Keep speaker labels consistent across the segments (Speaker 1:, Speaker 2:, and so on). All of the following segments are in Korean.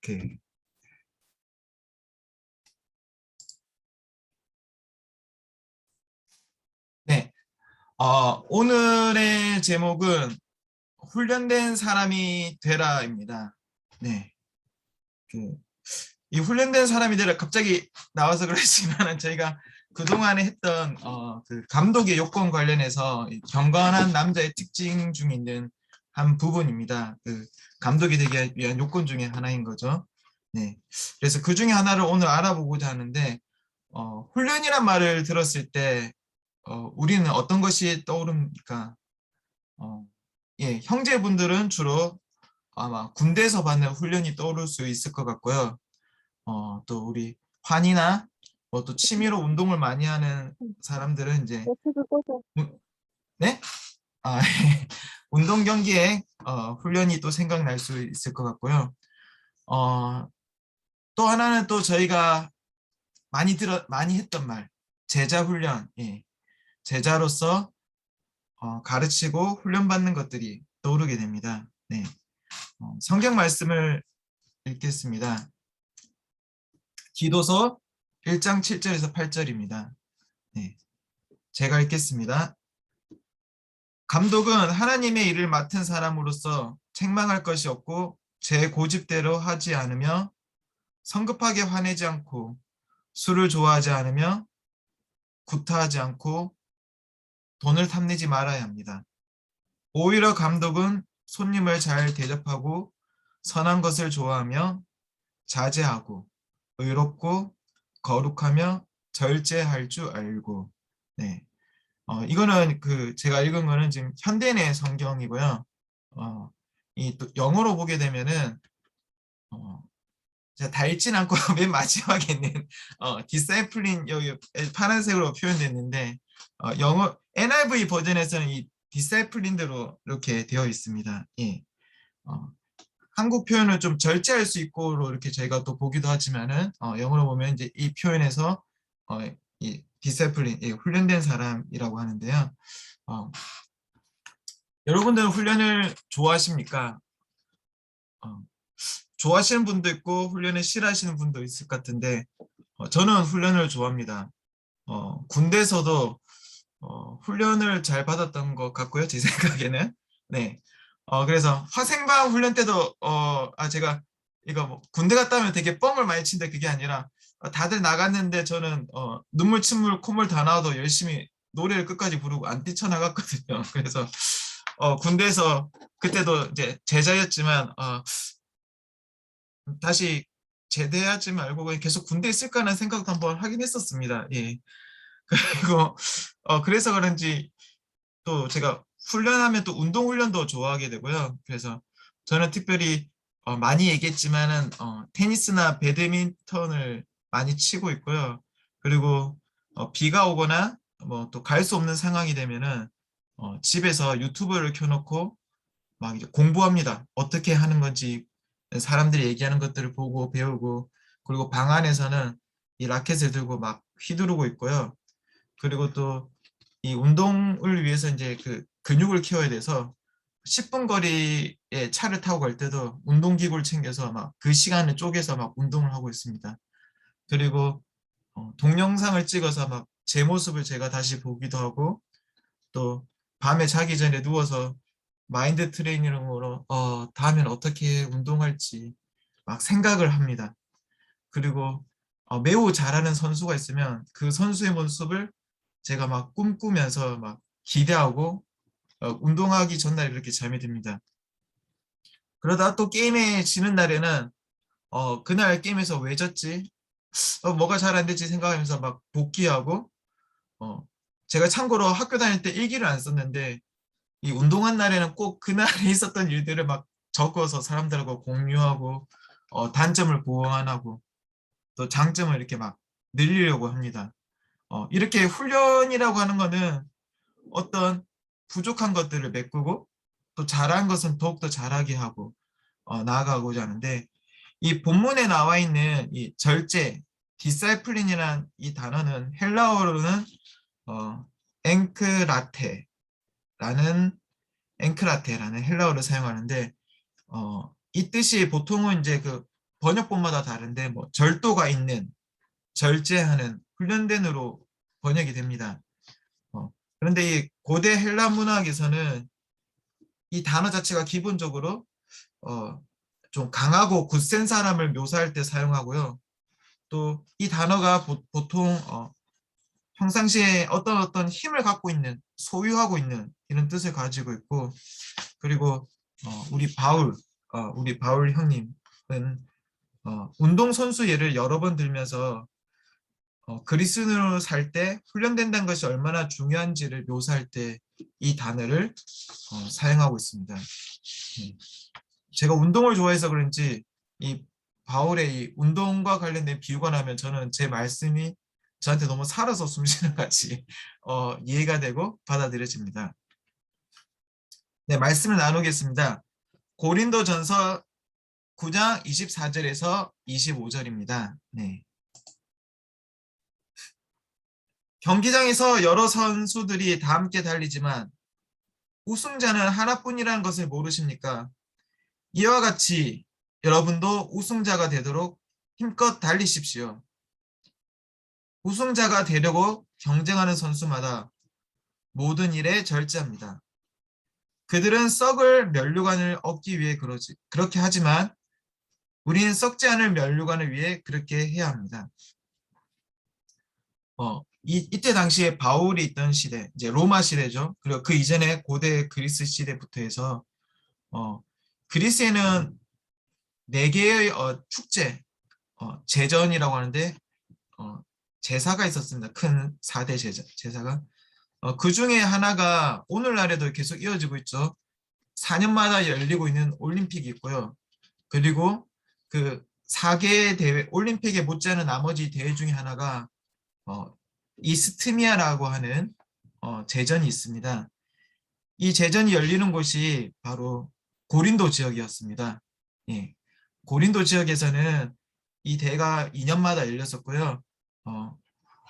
Speaker 1: 오케이. 네. 오늘의 제목은 훈련된 사람이 되라입니다. 네. 그, 이 훈련된 사람이 되라 갑자기 나와서 그렇지만은 저희가 그동안에 했던 그 감독의 요건 관련해서 이 경건한 남자의 특징 중에 있는 한 부분입니다. 그 감독이 되기 위한 요건 중에 하나인 거죠. 네. 그래서 그 중에 하나를 오늘 알아보고자 하는데 훈련이란 말을 들었을 때 우리는 어떤 것이 떠오릅니까? 어, 예, 형제분들은 주로 아마 군대에서 받는 훈련이 떠오를 수 있을 것 같고요. 또 우리 환이나 뭐 또 취미로 운동을 많이 하는 사람들은 이제
Speaker 2: 노트북 꽂아.
Speaker 1: 네? 아, 운동 경기에 훈련이 또 생각날 수 있을 것 같고요. 어, 또 하나는 또 저희가 많이 했던 말, 제자 훈련. 예. 제자로서 가르치고 훈련받는 것들이 떠오르게 됩니다. 네. 성경 말씀을 읽겠습니다. 기도서 1장 7절에서 8절입니다. 네. 제가 읽겠습니다. 감독은 하나님의 일을 맡은 사람으로서 책망할 것이 없고 제 고집대로 하지 않으며 성급하게 화내지 않고 술을 좋아하지 않으며 구타하지 않고 돈을 탐내지 말아야 합니다. 오히려 감독은 손님을 잘 대접하고 선한 것을 좋아하며 자제하고 의롭고 거룩하며 절제할 줄 알고. 네. 이거는 그 제가 읽은 거는 지금 현대내 성경이고요. 이 또 영어로 보게 되면은 제가 닳진 않고 맨 마지막에 있는 디사이플린 여기 파란색으로 표현됐는데 영어 NIV 버전에서는 이 디사이플린대로 이렇게 되어 있습니다. 예. 어, 한국 표현을 좀 절제할 수 있고로 이렇게 저희가 또 보기도 하지만은 영어로 보면 이제 이 표현에서 이 디세플린, 훈련된 사람이라고 하는데요. 어, 여러분들은 훈련을 좋아하십니까? 어, 좋아하시는 분도 있고 훈련을 싫어하시는 분도 있을 것 같은데 저는 훈련을 좋아합니다. 군대에서도 훈련을 잘 받았던 것 같고요, 제 생각에는. 네. 그래서 화생방 훈련 때도 제가 이거 뭐 군대 갔다 오면 되게 뻥을 많이 친데 그게 아니라 다들 나갔는데 저는 눈물, 침물, 콧물 다 나와도 열심히 노래를 끝까지 부르고 안 뛰쳐나갔거든요. 그래서 군대에서 그때도 이제 제자였지만 다시 제대하지 말고 그냥 계속 군대 있을까 하는 생각도 한번 하긴 했었습니다. 예. 그리고 그래서 그런지 또 제가 훈련하면 또 운동 훈련도 좋아하게 되고요. 그래서 저는 특별히 많이 얘기했지만은 테니스나 배드민턴을 많이 치고 있고요. 그리고 비가 오거나 뭐 또 갈 수 없는 상황이 되면은 집에서 유튜브를 켜놓고 막 이제 공부합니다. 어떻게 하는 건지 사람들이 얘기하는 것들을 보고 배우고 그리고 방 안에서는 이 라켓을 들고 막 휘두르고 있고요. 그리고 또 이 운동을 위해서 이제 그 근육을 키워야 돼서 10분 거리에 차를 타고 갈 때도 운동기구를 챙겨서 막 그 시간을 쪼개서 막 운동을 하고 있습니다. 그리고 동영상을 찍어서 막 제 모습을 제가 다시 보기도 하고 또 밤에 자기 전에 누워서 마인드 트레이닝으로 다음엔 어떻게 운동할지 막 생각을 합니다. 그리고 매우 잘하는 선수가 있으면 그 선수의 모습을 제가 막 꿈꾸면서 막 기대하고 운동하기 전날 이렇게 잠이 듭니다. 그러다 또 게임에 지는 날에는 그날 게임에서 왜 졌지? 뭐가 잘 안 됐지 생각하면서 막 복귀하고 어, 제가 참고로 학교 다닐 때 일기를 안 썼는데 이 운동한 날에는 꼭 그날에 있었던 일들을 막 적어서 사람들하고 공유하고 단점을 보완하고 또 장점을 이렇게 막 늘리려고 합니다. 이렇게 훈련이라고 하는 거는 어떤 부족한 것들을 메꾸고 또 잘한 것은 더욱더 잘하게 하고 나아가고자 하는데 이 본문에 나와 있는 이 절제, 디사이플린이라는 이 단어는 헬라어로는 어, 앵크라테라는 앵크라테라는 헬라어를 사용하는데 이 뜻이 보통은 이제 그 번역본마다 다른데 뭐 절도가 있는, 절제하는, 훈련된으로 번역이 됩니다. 그런데 이 고대 헬라 문학에서는 이 단어 자체가 기본적으로 좀 강하고 굳센 사람을 묘사할 때 사용하고요. 또 이 단어가 보통 평상시에 어떤 힘을 갖고 있는, 소유하고 있는 이런 뜻을 가지고 있고, 그리고 우리 바울 형님은 운동선수 예를 여러 번 들면서 그리스도인으로 살 때 훈련된다는 것이 얼마나 중요한지를 묘사할 때 이 단어를 사용하고 있습니다. 제가 운동을 좋아해서 그런지 이 바울의 이 운동과 관련된 비유가 나면 저는 제 말씀이 저한테 너무 살아서 숨쉬는 같이 이해가 되고 받아들여집니다. 네, 말씀을 나누겠습니다. 고린도전서 9장 24절에서 25절입니다. 네. 경기장에서 여러 선수들이 다 함께 달리지만 우승자는 하나뿐이라는 것을 모르십니까? 이와 같이 여러분도 우승자가 되도록 힘껏 달리십시오. 우승자가 되려고 경쟁하는 선수마다 모든 일에 절제합니다. 그들은 썩을 면류관을 얻기 위해 그렇게 하지만 우리는 썩지 않을 면류관을 위해 그렇게 해야 합니다. 이때 당시에 바울이 있던 시대, 이제 로마 시대죠. 그리고 그 이전에 고대 그리스 시대부터 해서 그리스에는 네 개의 축제, 제전이라고 하는데 제사가 있었습니다. 큰 4대 제사가. 그 중에 하나가 오늘날에도 계속 이어지고 있죠. 4년마다 열리고 있는 올림픽이 있고요. 그리고 그 4개의 대회, 올림픽에 못지않은 나머지 대회 중에 하나가 이스트미아라고 하는 제전이 있습니다. 이 제전이 열리는 곳이 바로 고린도 지역이었습니다. 예. 고린도 지역에서는 이 대회가 2년마다 열렸었고요.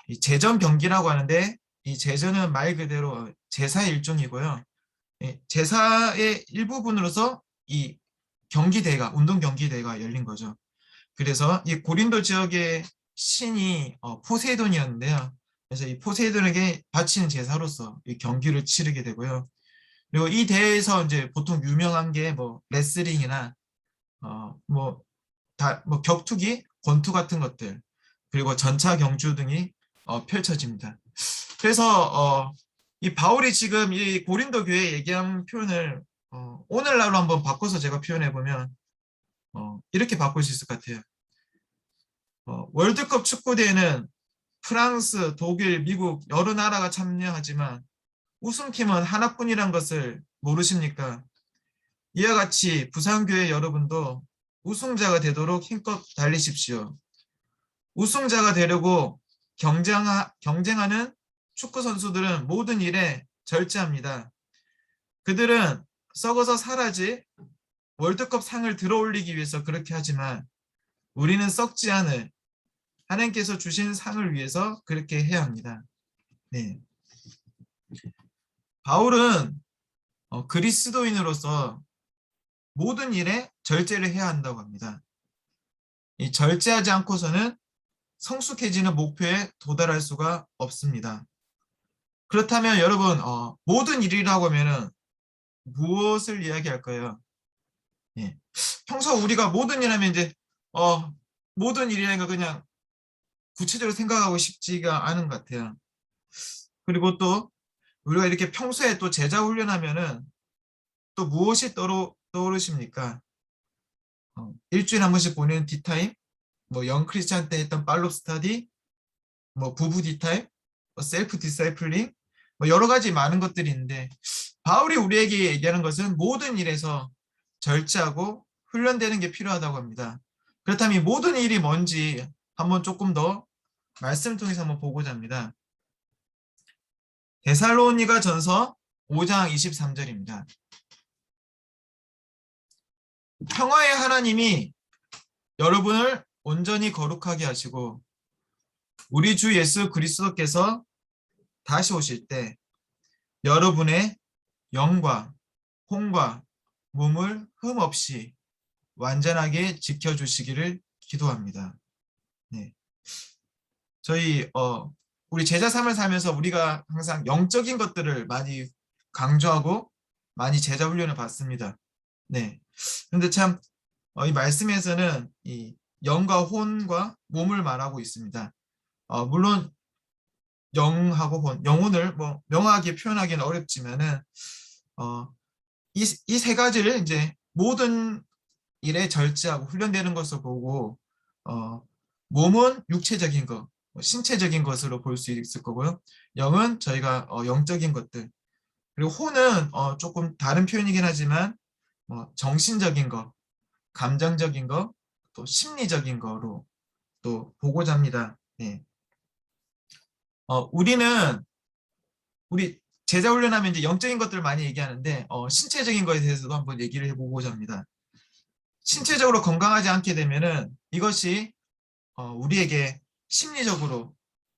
Speaker 1: 이 제전 경기라고 하는데 이 제전은 말 그대로 제사의 일종이고요. 예, 제사의 일부분으로서 이 경기대회가, 운동 경기대회가 열린 거죠. 그래서 이 고린도 지역의 신이 포세이돈이었는데요. 그래서 이 포세이돈에게 바치는 제사로서 이 경기를 치르게 되고요. 그리고 이 대회에서 이제 보통 유명한 게 뭐 레슬링이나 뭐 격투기, 권투 같은 것들, 그리고 전차 경주 등이 펼쳐집니다. 그래서 이 바울이 지금 이 고린도 교회에 얘기한 표현을 오늘날로 한번 바꿔서 제가 표현해 보면 이렇게 바꿀 수 있을 것 같아요. 월드컵 축구대회는 프랑스, 독일, 미국 여러 나라가 참여하지만 우승팀은 하나뿐이란 것을 모르십니까? 이와 같이 부산교회 여러분도 우승자가 되도록 힘껏 달리십시오. 우승자가 되려고 경쟁하는 축구 선수들은 모든 일에 절제합니다. 그들은 썩어서 사라질 월드컵 상을 들어올리기 위해서 그렇게 하지만 우리는 썩지 않을 하나님께서 주신 상을 위해서 그렇게 해야 합니다. 네. 바울은 그리스도인으로서 모든 일에 절제를 해야 한다고 합니다. 이 절제하지 않고서는 성숙해지는 목표에 도달할 수가 없습니다. 그렇다면 여러분 모든 일이라고 하면은 무엇을 이야기할까요? 예. 평소 우리가 모든 일 하면 이제 모든 일이라는 거 그냥 구체적으로 생각하고 싶지가 않은 것 같아요. 그리고 또 우리가 이렇게 평소에 또 제자 훈련하면은 또 무엇이 떠오르십니까? 일주일에 한 번씩 보내는 디타임, 뭐 영 크리스찬 때 했던 팔롭 스터디, 뭐 부부 디타임, 뭐 셀프 디사이플링, 뭐 여러 가지 많은 것들이 있는데 바울이 우리에게 얘기하는 것은 모든 일에서 절제하고 훈련되는 게 필요하다고 합니다. 그렇다면 이 모든 일이 뭔지 한번 조금 더 말씀을 통해서 한번 보고자 합니다. 데살로니가 전서 5장 23절입니다. 평화의 하나님이 여러분을 온전히 거룩하게 하시고 우리 주 예수 그리스도께서 다시 오실 때 여러분의 영과 혼과 몸을 흠없이 완전하게 지켜주시기를 기도합니다. 네. 저희 우리 제자 삶을 살면서 우리가 항상 영적인 것들을 많이 강조하고 많이 제자 훈련을 받습니다. 네. 근데 참 이 말씀에서는 이 영과 혼과 몸을 말하고 있습니다. 물론 영하고 혼, 영혼을 뭐 명확하게 표현하기는 어렵지만은 이 세 가지를 이제 모든 일에 절제하고 훈련되는 것을 보고 몸은 육체적인 것, 신체적인 것으로 볼 수 있을 거고요. 영은 저희가 영적인 것들, 그리고 혼은 조금 다른 표현이긴 하지만 정신적인 것, 감정적인 것, 또 심리적인 거로 또 보고자 합니다. 네. 우리 제자 훈련하면 이제 영적인 것들을 많이 얘기하는데 신체적인 것에 대해서도 한번 얘기를 해보고자 합니다. 신체적으로 건강하지 않게 되면은 이것이 우리에게 심리적으로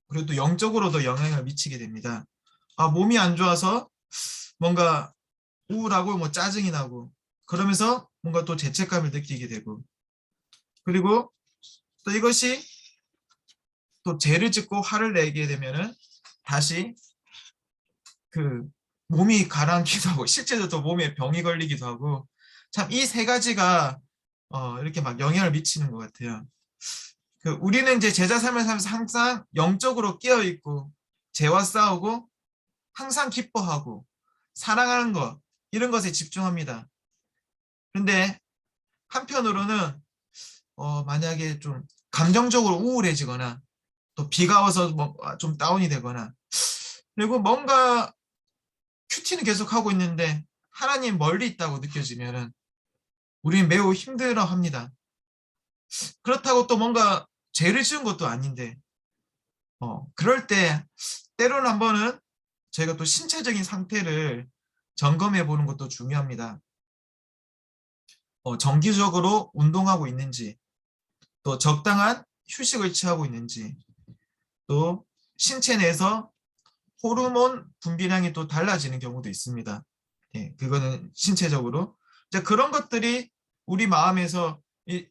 Speaker 1: 그리고 또 영적으로도 영향을 미치게 됩니다. 몸이 안 좋아서 뭔가 우울하고 뭐 짜증이 나고 그러면서 뭔가 또 죄책감을 느끼게 되고 그리고 또 이것이 또 죄를 짓고 화를 내게 되면은 다시 그 몸이 가라앉기도 하고 실제로 또 몸에 병이 걸리기도 하고 참 이 세 가지가 이렇게 막 영향을 미치는 것 같아요. 우리는 이제 제자 삶을 살면서 항상 영적으로 깨어 있고 죄와 싸우고 항상 기뻐하고 사랑하는 것 이런 것에 집중합니다. 그런데 한편으로는 만약에 좀 감정적으로 우울해지거나 또 비가 와서 좀 다운이 되거나 그리고 뭔가 큐티는 계속 하고 있는데 하나님 멀리 있다고 느껴지면은 우리는 매우 힘들어합니다. 그렇다고 또 뭔가 죄를 지은 것도 아닌데 그럴 때 때로는 한 번은 저희가 또 신체적인 상태를 점검해 보는 것도 중요합니다. 정기적으로 운동하고 있는지, 또 적당한 휴식을 취하고 있는지, 또 신체 내에서 호르몬 분비량이 또 달라지는 경우도 있습니다. 예, 그거는 신체적으로. 이제 그런 것들이 우리 마음에서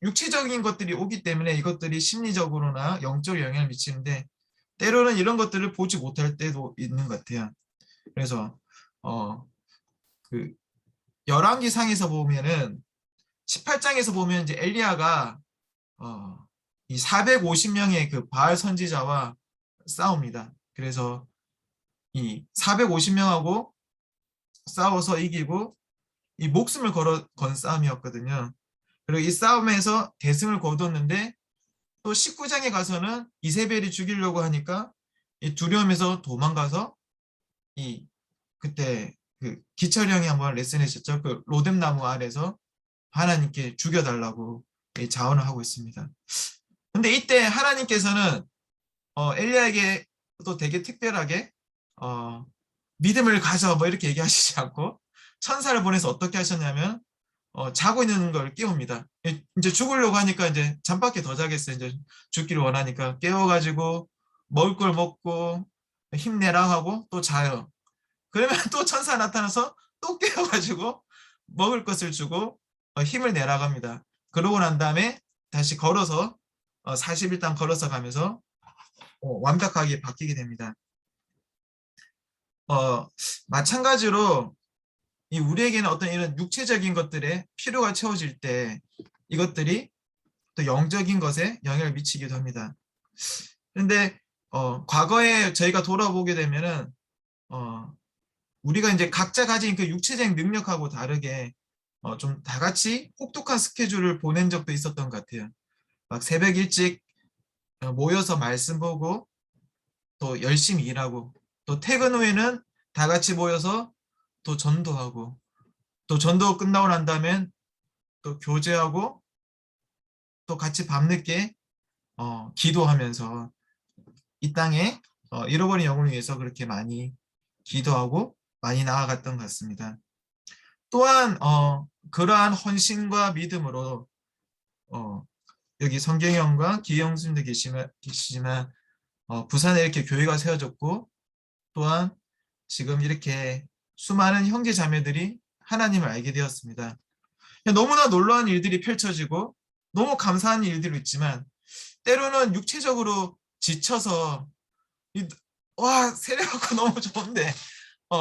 Speaker 1: 육체적인 것들이 오기 때문에 이것들이 심리적으로나 영적으로 영향을 미치는데 때로는 이런 것들을 보지 못할 때도 있는 것 같아요. 그래서 어, 그 열왕기상에서 보면은 18장에서 보면 이제 엘리야가 이 450명의 그 바알 선지자와 싸웁니다. 그래서 이 450명하고 싸워서 이기고 이 목숨을 건 싸움이었거든요. 그리고 이 싸움에서 대승을 거뒀는데 또 19장에 가서는 이세벨이 죽이려고 하니까 이 두려움에서 도망가서 이 그때 그 기철 형이 한번 레슨했었죠. 그 로뎀나무 아래서 하나님께 죽여달라고 자원을 하고 있습니다. 근데 이때 하나님께서는 엘리야에게 또 되게 특별하게 믿음을 가져 뭐 이렇게 얘기하시지 않고 천사를 보내서 어떻게 하셨냐면 자고 있는 걸 깨웁니다. 이제 죽으려고 하니까 이제 잠밖에 더 자겠어요. 이제 죽기를 원하니까 깨워가지고 먹을 걸 먹고 힘내라 하고 또 자요. 그러면 또 천사 나타나서 또 깨워가지고 먹을 것을 주고 힘을 내라고 합니다. 그러고 난 다음에 다시 걸어서 41단 걸어서 가면서 완벽하게 바뀌게 됩니다. 마찬가지로 우리에게는 어떤 이런 육체적인 것들의 필요가 채워질 때 이것들이 또 영적인 것에 영향을 미치기도 합니다. 그런데 과거에 저희가 돌아보게 되면은 우리가 이제 각자 가진 그 육체적인 능력하고 다르게 좀 다 같이 혹독한 스케줄을 보낸 적도 있었던 것 같아요. 막 새벽 일찍 모여서 말씀 보고 또 열심히 일하고 또 퇴근 후에는 다 같이 모여서 또 전도하고 또 전도 끝나고 난 다음엔 또 교제하고 또 같이 밤늦게 기도하면서 이 땅에 잃어버린 영혼을 위해서 그렇게 많이 기도하고 많이 나아갔던 것 같습니다. 또한 그러한 헌신과 믿음으로 여기 성경형과 기영 스님도 계시지만 부산에 이렇게 교회가 세워졌고 또한 지금 이렇게 수많은 형제 자매들이 하나님을 알게 되었습니다. 너무나 놀라운 일들이 펼쳐지고 너무 감사한 일들이 있지만 때로는 육체적으로 지쳐서 와 세례받고 너무 좋은데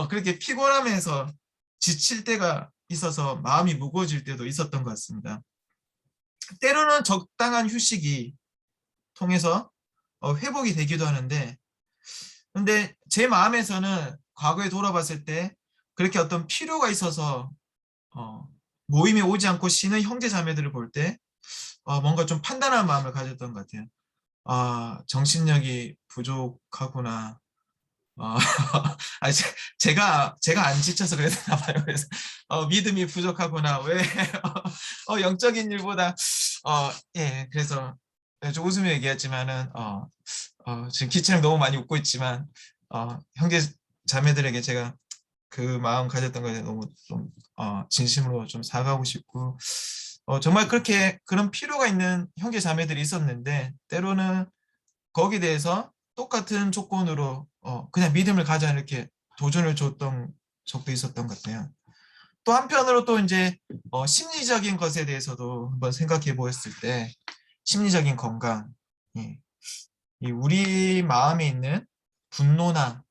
Speaker 1: 그렇게 피곤하면서 지칠 때가 있어서 마음이 무거워질 때도 있었던 것 같습니다. 때로는 적당한 휴식이 통해서 회복이 되기도 하는데 근데 제 마음에서는 과거에 돌아봤을 때 그렇게 어떤 필요가 있어서 어, 모임에 오지 않고 쉬는 형제 자매들을 볼 때 뭔가 좀 판단한 마음을 가졌던 것 같아요. 아, 정신력이 부족하구나. 어, 아니, 제가 안 지쳐서 그랬나 봐요. 그래서 믿음이 부족하구나. 왜 영적인 일보다 예, 그래서 좀 웃으며 얘기했지만은 지금 기체는 너무 많이 웃고 있지만 형제 자매들에게 제가 그 마음 가졌던 거에 너무 좀 진심으로 좀 사과하고 싶고 정말 그렇게 그런 필요가 있는 형제 자매들이 있었는데 때로는 거기에 대해서 똑같은 조건으로 그냥 믿음을 가자 이렇게 도전을 줬던 적도 있었던 것 같아요. 또 한편으로 또 이제 심리적인 것에 대해서도 한번 생각해 보았을 때 심리적인 건강, 예. 이 우리 마음에 있는 분노나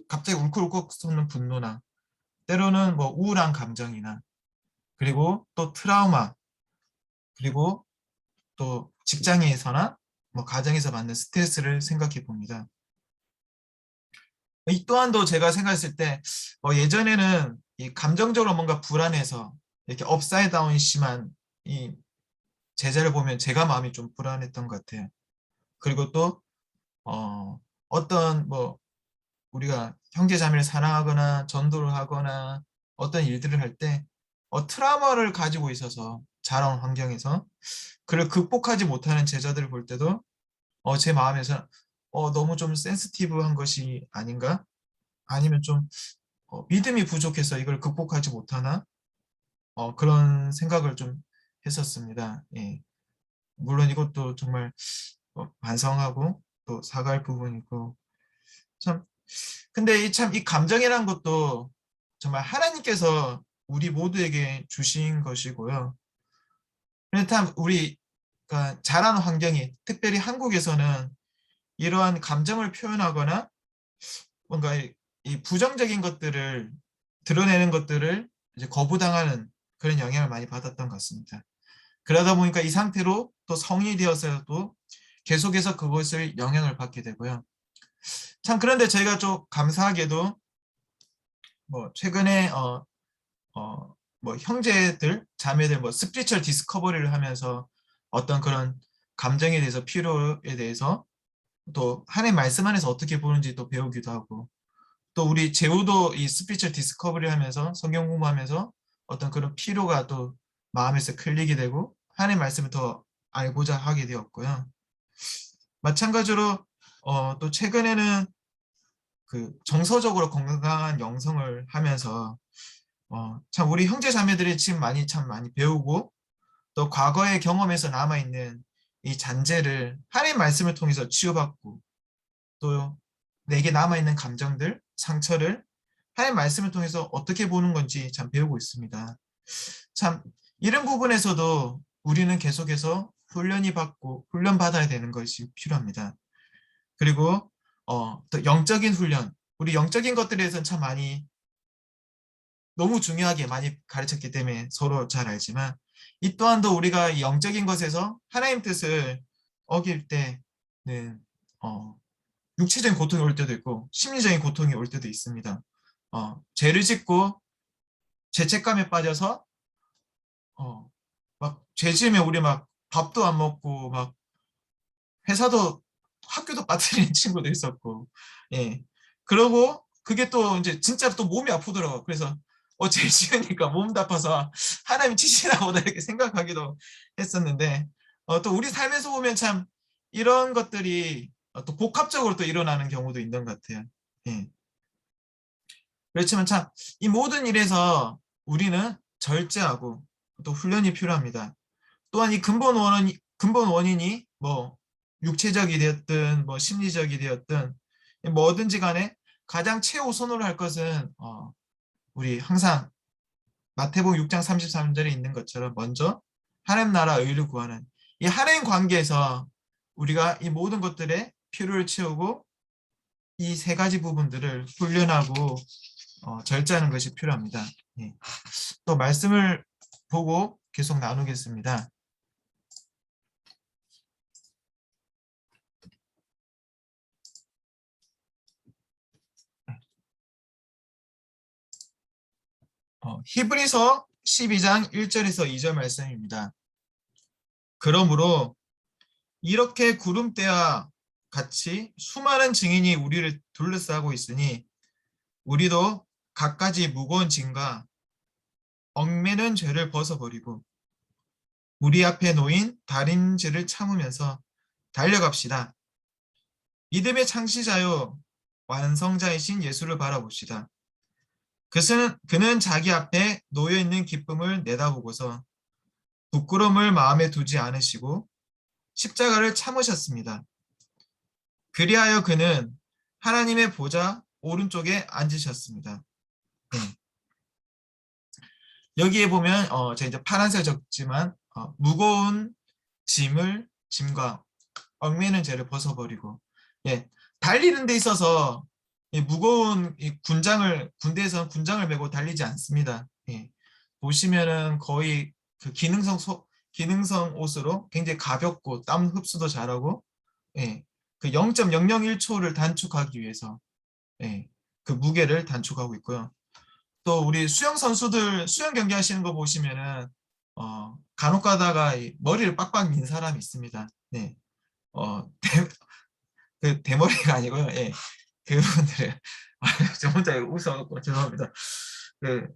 Speaker 1: 갑자기 울컥울컥 솟는 분노나 때로는 뭐 우울한 감정이나 그리고 또 트라우마 그리고 또 직장에서나 뭐 가정에서 받는 스트레스를 생각해 봅니다. 이 또한도 제가 생각했을 때 예전에는 이 감정적으로 뭔가 불안해서 이렇게 업사이드 다운이 심한 이 제자를 보면 제가 마음이 좀 불안했던 것 같아요. 그리고 또 어떤 뭐 우리가 형제 자매를 사랑하거나 전도를 하거나 어떤 일들을 할 때 트라우마를 가지고 있어서 자라온 환경에서 그를 극복하지 못하는 제자들을 볼 때도 제 마음에서 너무 좀 센시티브한 것이 아닌가? 아니면 좀 믿음이 부족해서 이걸 극복하지 못하나? 그런 생각을 좀 했었습니다. 예. 물론 이것도 정말 반성하고 또 사과할 부분이고 참 근데 이 감정이란 것도 정말 하나님께서 우리 모두에게 주신 것이고요. 그렇다면 우리가 자라는 환경이 특별히 한국에서는 이러한 감정을 표현하거나 뭔가 이 부정적인 것들을 드러내는 것들을 이제 거부당하는 그런 영향을 많이 받았던 것 같습니다. 그러다 보니까 이 상태로 또 성인이 되어서도 계속해서 그것을 영향을 받게 되고요. 참 그런데 저희가 좀 감사하게도 뭐 최근에 뭐 형제들, 자매들 뭐 스피리추얼 디스커버리를 하면서 어떤 그런 감정에 대해서 필요에 대해서 또 하나님 말씀 안에서 어떻게 보는지 또 배우기도 하고 또 우리 재우도 이 스피리추얼 디스커버리 하면서 성경 공부하면서 어떤 그런 피로가 또 마음에서 클릭이 되고 하나님 말씀을 더 알고자 하게 되었고요. 마찬가지로 또 최근에는 그 정서적으로 건강한 영성을 하면서 참 우리 형제 자매들이 지금 참 많이 배우고 또 과거의 경험에서 남아있는 이 잔재를 하나님 말씀을 통해서 치유받고 또 내게 남아있는 감정들, 상처를 하나님 말씀을 통해서 어떻게 보는 건지 참 배우고 있습니다. 참 이런 부분에서도 우리는 계속해서 훈련 받아야 되는 것이 필요합니다. 그리고 또 영적인 훈련, 우리 영적인 것들에 대해서는 참 많이 너무 중요하게 많이 가르쳤기 때문에 서로 잘 알지만 이 또한도 우리가 이 영적인 것에서 하나님 뜻을 어길 때는 육체적인 고통이 올 때도 있고 심리적인 고통이 올 때도 있습니다. 죄를 짓고 죄책감에 빠져서 막 죄 지으면 우리 막 밥도 안 먹고 막 회사도 학교도 빠뜨리는 친구도 있었고 예 그러고 그게 또 이제 진짜 또 몸이 아프더라고. 그래서 죄 지으니까 몸도 아파서 하나님 치시나 보다 이렇게 생각하기도 했었는데 또 우리 삶에서 보면 참 이런 것들이 또 복합적으로 또 일어나는 경우도 있는 것 같아요. 예. 그렇지만 참 이 모든 일에서 우리는 절제하고 또 훈련이 필요합니다. 또한 이 근본 원인이 뭐 육체적이 되었든 뭐 심리적이 되었든 뭐든지 간에 가장 최우선으로 할 것은 우리 항상 마태복음 6장 33절에 있는 것처럼 먼저 하나님 나라 의를 구하는 이 하나님 관계에서 우리가 이 모든 것들의 필요를 채우고 이 세 가지 부분들을 훈련하고 절제하는 것이 필요합니다. 예. 또 말씀을 보고 계속 나누겠습니다. 히브리서 12장 1절에서 2절 말씀입니다. 그러므로 이렇게 구름대와 같이 수많은 증인이 우리를 둘러싸고 있으니 우리도 갖가지 무거운 짐과 얽매는 죄를 벗어버리고 우리 앞에 놓인 다림질을 참으면서 달려갑시다. 믿음의 창시자요 완성자이신 예수를 바라봅시다. 그는 자기 앞에 놓여있는 기쁨을 내다보고서 부끄러움을 마음에 두지 않으시고 십자가를 참으셨습니다. 그리하여 그는 하나님의 보좌 오른쪽에 앉으셨습니다. 네. 여기에 보면 제가 이제 파란색 적지만 무거운 짐과 얽매는 죄를 벗어버리고 예, 달리는 데 있어서 무거운 군대에서는 군장을 메고 달리지 않습니다. 예, 보시면은 거의 그 기능성 옷으로 굉장히 가볍고 땀 흡수도 잘하고 예, 그 0.001초를 단축하기 위해서 예, 그 무게를 단축하고 있고요. 또 우리 수영 선수들 수영 경기 하시는 거 보시면은 간혹 가다가 머리를 빡빡 민 사람이 있습니다. 네. 그 대머리가 아니고요. 예. 그분들의 저 혼자 웃어갖고 죄송합니다. 그,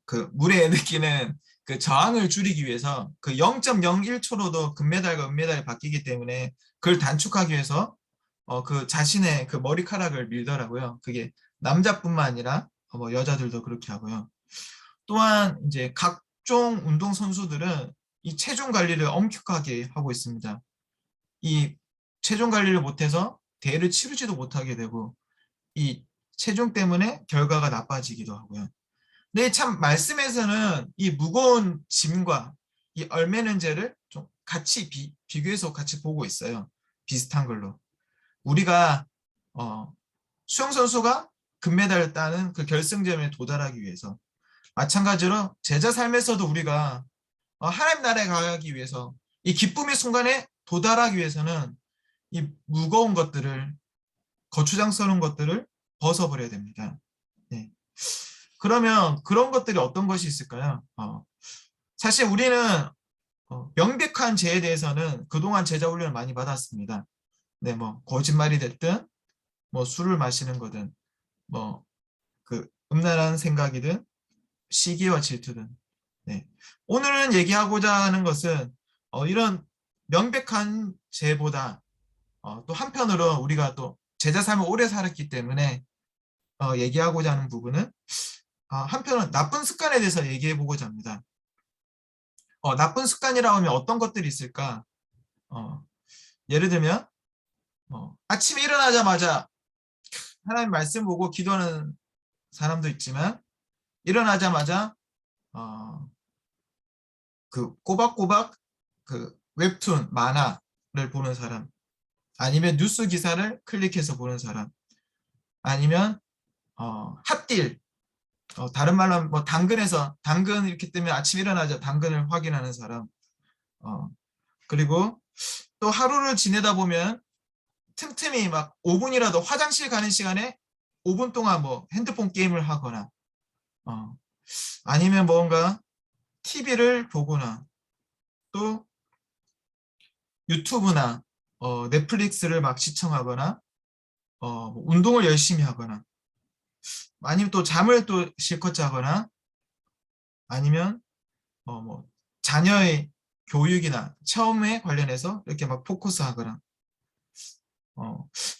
Speaker 1: 그 물에 느끼는 그 저항을 줄이기 위해서 그 0.01초로도 금메달과 은메달이 바뀌기 때문에 그걸 단축하기 위해서 그 자신의 그 머리카락을 밀더라고요. 그게 남자뿐만 아니라 뭐 여자들도 그렇게 하고요. 또한 이제 각종 운동 선수들은 이 체중 관리를 엄격하게 하고 있습니다. 이 체중 관리를 못해서 대회를 치르지도 못하게 되고 이 체중 때문에 결과가 나빠지기도 하고요. 근데 참 말씀에서는 이 무거운 짐과 이 얼매는 죄를 좀 같이 비교해서 같이 보고 있어요. 비슷한 걸로. 우리가 수영 선수가 금메달을 따는 그 결승점에 도달하기 위해서 마찬가지로 제자 삶에서도 우리가 하나님 나라에 가기 위해서 이 기쁨의 순간에 도달하기 위해서는 이 무거운 것들을 거추장스러운 것들을 벗어버려야 됩니다. 네. 그러면 그런 것들이 어떤 것이 있을까요? 사실 우리는 명백한 죄에 대해서는 그동안 제자 훈련을 많이 받았습니다. 네, 뭐 거짓말이 됐든 뭐 술을 마시는 거든 뭐 그 음란한 생각이든 시기와 질투든 네. 오늘은 얘기하고자 하는 것은 이런 명백한 죄보다 또 한편으로 우리가 또 제자 삶을 오래 살았기 때문에 얘기하고자 하는 부분은 한편은 나쁜 습관에 대해서 얘기해 보고자 합니다. 나쁜 습관이라고 하면 어떤 것들이 있을까? 예를 들면 아침에 일어나자마자 하나님 말씀 보고 기도하는 사람도 있지만 일어나자마자 그 꼬박꼬박 그 웹툰 만화를 보는 사람 아니면 뉴스 기사를 클릭해서 보는 사람 아니면 핫딜 다른 말로 하면 뭐 당근에서 당근 이렇게 뜨면 아침 일어나자 당근을 확인하는 사람 그리고 또 하루를 지내다 보면 틈틈이 막 5분이라도 화장실 가는 시간에 5분 동안 뭐 핸드폰 게임을 하거나 아니면 뭔가 TV를 보거나 또 유튜브나 넷플릭스를 막 시청하거나 뭐 운동을 열심히 하거나 아니면 또 잠을 또 실컷 자거나 아니면 뭐 자녀의 교육이나 체험에 관련해서 이렇게 막 포커스하거나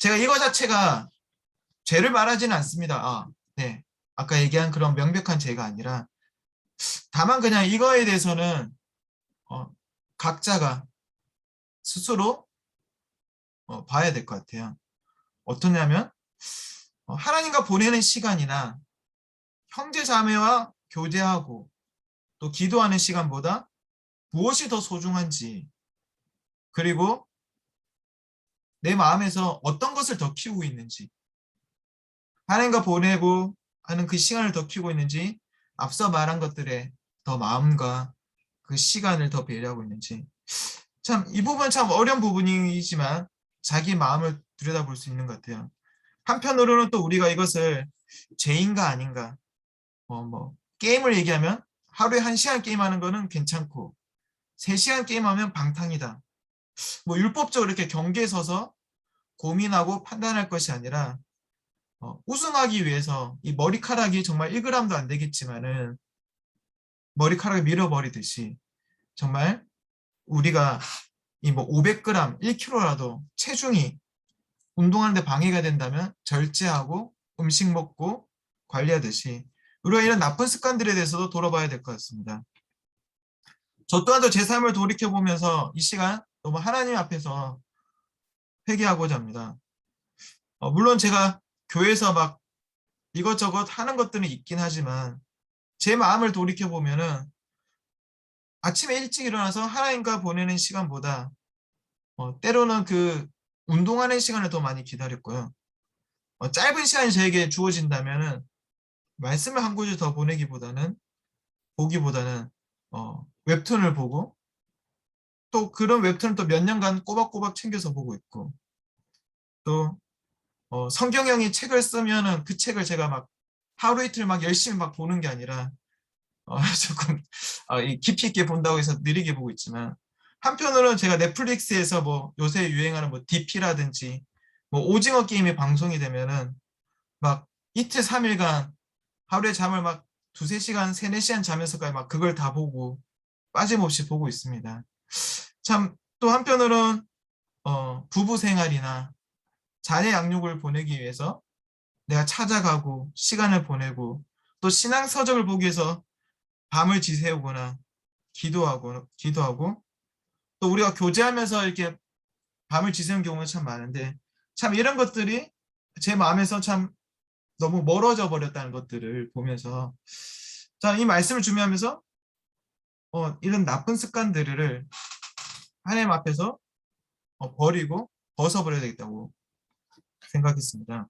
Speaker 1: 제가 이거 자체가 죄를 말하지는 않습니다. 네. 아까 얘기한 그런 명백한 죄가 아니라 다만 그냥 이거에 대해서는 각자가 스스로 봐야 될 것 같아요. 어떠냐면 하나님과 보내는 시간이나 형제 자매와 교제하고 또 기도하는 시간보다 무엇이 더 소중한지, 그리고 내 마음에서 어떤 것을 더 키우고 있는지, 하나님과 보내고 하는 그 시간을 더 키우고 있는지, 앞서 말한 것들에 더 마음과 그 시간을 더 배려하고 있는지. 참 이 부분 참 어려운 부분이지만 자기 마음을 들여다볼 수 있는 것 같아요. 한편으로는 또 우리가 이것을 죄인가 아닌가, 게임을 얘기하면 하루에 1시간 게임하는 거는 괜찮고 3시간 게임하면 방탕이다. 율법적으로 이렇게 경계에 서서 고민하고 판단할 것이 아니라 우승하기 위해서 이 머리카락이 정말 1g도 안 되겠지만은 머리카락을 밀어버리듯이 정말 우리가 이 500g, 1kg라도 체중이 운동하는데 방해가 된다면 절제하고 음식 먹고 관리하듯이 우리가 이런 나쁜 습관들에 대해서도 돌아봐야 될 것 같습니다. 저 또한도 제 삶을 돌이켜보면서 이 시간 너무 하나님 앞에서 회개하고자 합니다. 물론 제가 교회에서 막 이것저것 하는 것들은 있긴 하지만 제 마음을 돌이켜보면은 아침에 일찍 일어나서 하나님과 보내는 시간보다 때로는 그 운동하는 시간을 더 많이 기다렸고요. 짧은 시간이 저에게 주어진다면은 말씀을 한 구절 더 보기보다는 웹툰을 보고 또 그런 웹툰을 또 몇 년간 꼬박꼬박 챙겨서 보고 있고 또 성경형이 책을 쓰면은 그 책을 제가 막 하루 이틀 막 열심히 막 보는 게 아니라 조금 깊이 있게 본다고 해서 느리게 보고 있지만 한편으로는 제가 넷플릭스에서 요새 유행하는 DP라든지 오징어 게임이 방송이 되면은 막 이틀 3일간 하루에 잠을 막 2-3시간, 3-4시간 자면서까지 막 그걸 다 보고 빠짐없이 보고 있습니다. 참 또 한편으로는 부부 생활이나 자녀 양육을 보내기 위해서 내가 찾아가고 시간을 보내고 또 신앙 서적을 보기 위해서 밤을 지새우거나 기도하고 또 우리가 교제하면서 이렇게 밤을 지새는 경우가 참 많은데 참 이런 것들이 제 마음에서 참 너무 멀어져 버렸다는 것들을 보면서 자, 이 말씀을 준비하면서 이런 나쁜 습관들을 하나님 앞에서 버리고 벗어버려야 되겠다고 생각했습니다.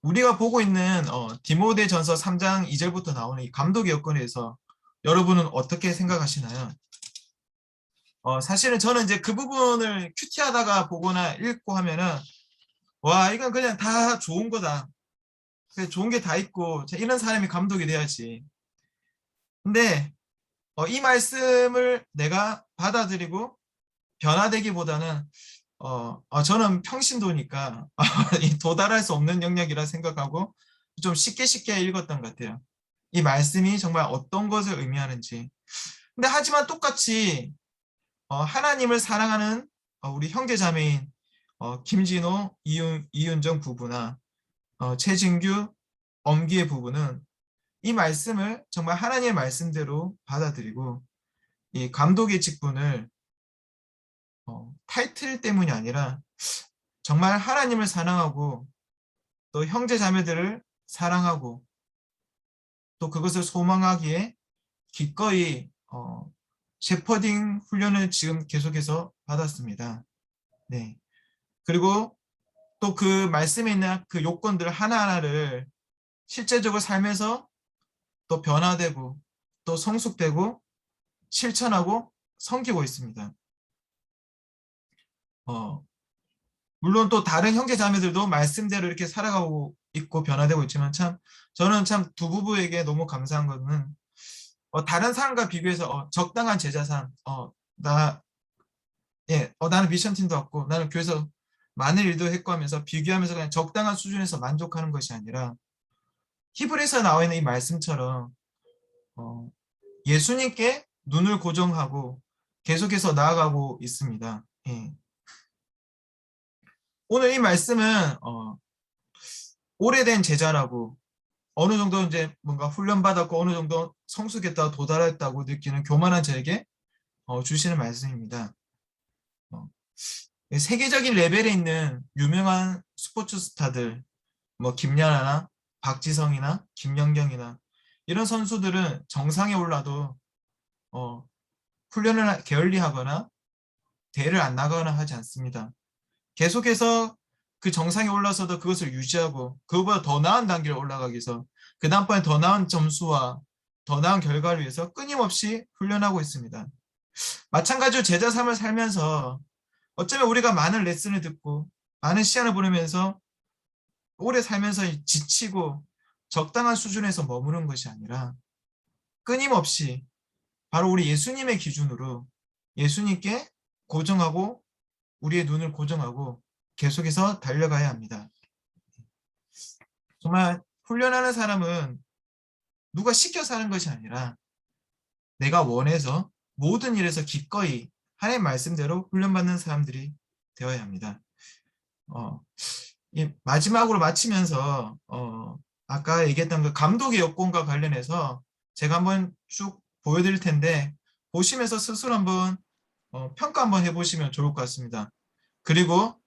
Speaker 1: 우리가 보고 있는 디모데전서 3장 2절부터 나오는 이 감독의 여건에서 여러분은 어떻게 생각하시나요? 사실은 저는 이제 그 부분을 큐티하다가 보거나 읽고 하면은 와 이건 그냥 다 좋은 거다. 좋은 게 다 있고 이런 사람이 감독이 돼야지. 근데 이 말씀을 내가 받아들이고 변화되기보다는 저는 평신도니까 도달할 수 없는 영역이라 생각하고 좀 쉽게 읽었던 것 같아요. 이 말씀이 정말 어떤 것을 의미하는지. 근데 하지만 똑같이 하나님을 사랑하는 우리 형제 자매인 김진호, 이윤정 부부나 최진규, 엄기의 부부는 이 말씀을 정말 하나님의 말씀대로 받아들이고 이 감독의 직분을 타이틀 때문이 아니라 정말 하나님을 사랑하고 또 형제 자매들을 사랑하고 또 그것을 소망하기에 기꺼이 shepherding 훈련을 지금 계속해서 받았습니다. 네. 그리고 또 그 말씀에 있는 그 요건들 하나하나를 실제적으로 삶에서 또 변화되고 또 성숙되고 실천하고 섬기고 있습니다. 물론 또 다른 형제 자매들도 말씀대로 이렇게 살아가고 있고 변화되고 있지만 참 저는 참 두 부부에게 너무 감사한 것은 다른 사람과 비교해서 적당한 제자상 나는 미션팀도 왔고 나는 교회에서 많은 일도 했고 하면서 비교하면서 그냥 적당한 수준에서 만족하는 것이 아니라 히브리서 나와 있는 이 말씀처럼 예수님께 눈을 고정하고 계속해서 나아가고 있습니다. 예. 오늘 이 말씀은 오래된 제자라고 어느 정도 이제 뭔가 훈련받았고 어느 정도 성숙했다 도달했다고 느끼는 교만한 저에게 주시는 말씀입니다. 세계적인 레벨에 있는 유명한 스포츠 스타들 김연아나 박지성이나 김연경이나 이런 선수들은 정상에 올라도 훈련을 게을리하거나 대회를 안 나가거나 하지 않습니다. 계속해서 그 정상에 올라서도 그것을 유지하고 그것보다 더 나은 단계를 올라가기 위해서 그 다음번에 더 나은 점수와 더 나은 결과를 위해서 끊임없이 훈련하고 있습니다. 마찬가지로 제자 삶을 살면서 어쩌면 우리가 많은 레슨을 듣고 많은 시간을 보내면서 오래 살면서 지치고 적당한 수준에서 머무는 것이 아니라 끊임없이 바로 우리 예수님의 기준으로 예수님께 고정하고 우리의 눈을 고정하고 계속해서 달려가야 합니다. 정말 훈련하는 사람은 누가 시켜서 하는 것이 아니라 내가 원해서 모든 일에서 기꺼이 하나님 말씀대로 훈련받는 사람들이 되어야 합니다. 마지막으로 마치면서 아까 얘기했던 그 감독의 여건과 관련해서 제가 한번 쭉 보여드릴 텐데 보시면서 스스로 한번 평가 한번 해보시면 좋을 것 같습니다. 그리고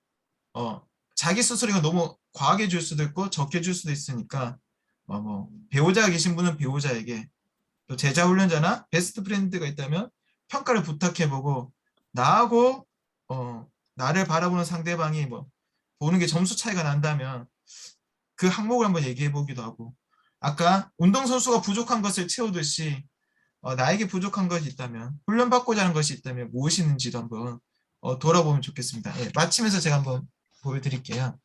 Speaker 1: 자기 스스로 이거 너무 과하게 줄 수도 있고 적게 줄 수도 있으니까 뭐 배우자가 계신 분은 배우자에게 또 제자 훈련자나 베스트 프렌드가 있다면 평가를 부탁해보고 나하고 나를 바라보는 상대방이 뭐 보는 게 점수 차이가 난다면 그 항목을 한번 얘기해 보기도 하고 아까 운동선수가 부족한 것을 채우듯이 나에게 부족한 것이 있다면 훈련받고자 하는 것이 있다면 무엇이 있는지도 한번 돌아보면 좋겠습니다. 예, 마치면서 제가 한번 보여드릴게요.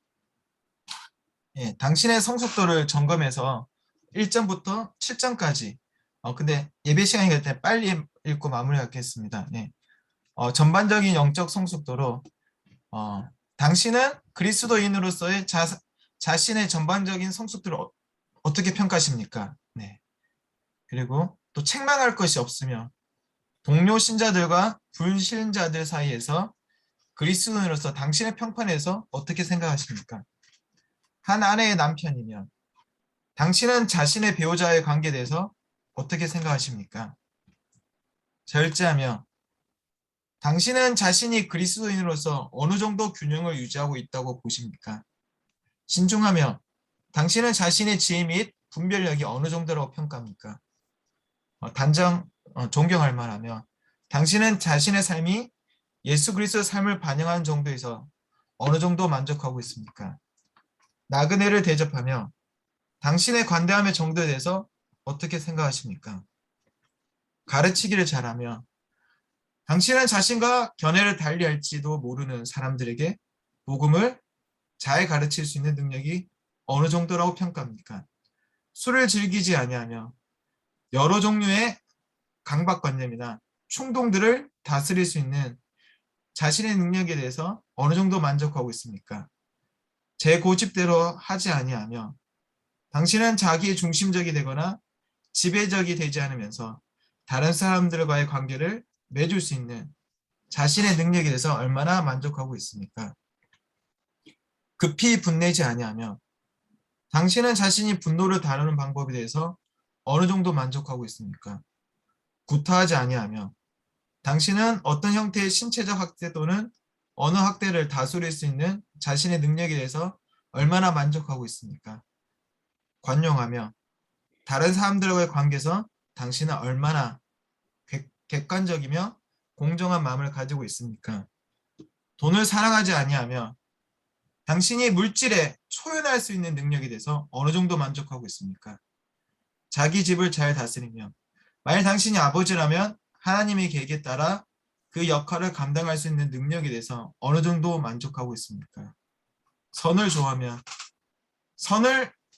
Speaker 1: 예, 당신의 성숙도를 점검해서 1점부터 7점까지 근데 예배 시간이기 때문에 빨리 읽고 마무리하겠습니다. 예. 전반적인 영적 성숙도로 당신은 그리스도인으로서의 자신의 전반적인 성숙도를 어떻게 평가하십니까? 네. 그리고 또 책망할 것이 없으며 동료 신자들과 불신자들 사이에서 그리스도인으로서 당신의 평판에서 어떻게 생각하십니까? 한 아내의 남편이면 당신은 자신의 배우자의 관계에 대해서 어떻게 생각하십니까? 절제하며 당신은 자신이 그리스도인으로서 어느 정도 균형을 유지하고 있다고 보십니까? 신중하며 당신은 자신의 지혜 및 분별력이 어느 정도라고 평가합니까? 존경할 만하며 당신은 자신의 삶이 예수 그리스도의 삶을 반영하는 정도에서 어느 정도 만족하고 있습니까? 나그네를 대접하며 당신의 관대함의 정도에 대해서 어떻게 생각하십니까? 가르치기를 잘하며 당신은 자신과 견해를 달리할지도 모르는 사람들에게 복음을 잘 가르칠 수 있는 능력이 어느 정도라고 평가합니까? 술을 즐기지 아니하며 여러 종류의 강박관념이나 충동들을 다스릴 수 있는 자신의 능력에 대해서 어느 정도 만족하고 있습니까? 제 고집대로 하지 아니하며 당신은 자기의 중심적이 되거나 지배적이 되지 않으면서 다른 사람들과의 관계를 맺을 수 있는 자신의 능력에 대해서 얼마나 만족하고 있습니까? 급히 분내지 아니하며 당신은 자신이 분노를 다루는 방법에 대해서 어느 정도 만족하고 있습니까? 구타하지 아니하며 당신은 어떤 형태의 신체적 학대 또는 언어 학대를 다스릴 수 있는 자신의 능력에 대해서 얼마나 만족하고 있습니까? 관용하며 다른 사람들과의 관계에서 당신은 얼마나 객관적이며 공정한 마음을 가지고 있습니까? 돈을 사랑하지 아니하며 당신이 물질에 초연할 수 있는 능력에 대해서 어느 정도 만족하고 있습니까? 자기 집을 잘 다스리며 만약 당신이 아버지라면 하나님의 계획에 따라 그 역할을 감당할 수 있는 능력에 대해서 어느 정도 만족하고 있습니까? 선을 좋아하며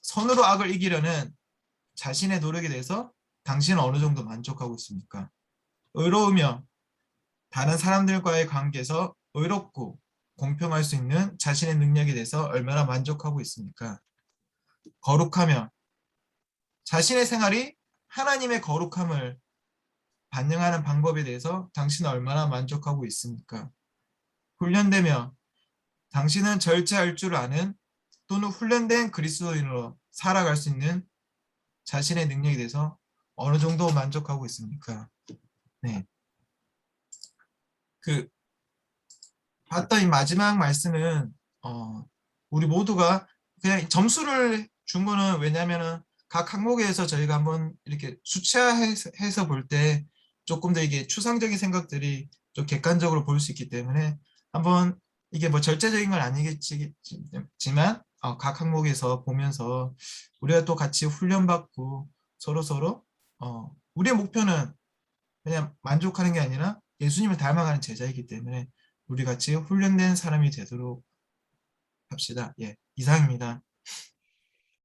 Speaker 1: 선으로 악을 이기려는 자신의 노력에 대해서 당신은 어느 정도 만족하고 있습니까? 의로우며 다른 사람들과의 관계에서 의롭고 공평할 수 있는 자신의 능력에 대해서 얼마나 만족하고 있습니까? 거룩하며 자신의 생활이 하나님의 거룩함을 반영하는 방법에 대해서 당신은 얼마나 만족하고 있습니까? 훈련되며 당신은 절제할 줄 아는 또는 훈련된 그리스도인으로 살아갈 수 있는 자신의 능력에 대해서 어느 정도 만족하고 있습니까? 네. 봤던 이 마지막 말씀은 우리 모두가 그냥 점수를 준 거는 왜냐면은 각 항목에서 저희가 한번 이렇게 수치화해서 볼 때 조금 더 이게 추상적인 생각들이 좀 객관적으로 볼 수 있기 때문에 한번 이게 뭐 절대적인 건 아니겠지만 각 항목에서 보면서 우리가 또 같이 훈련받고 서로 우리의 목표는 그냥 만족하는 게 아니라 예수님을 닮아가는 제자이기 때문에 우리 같이 훈련된 사람이 되도록 합시다. 예, 이상입니다.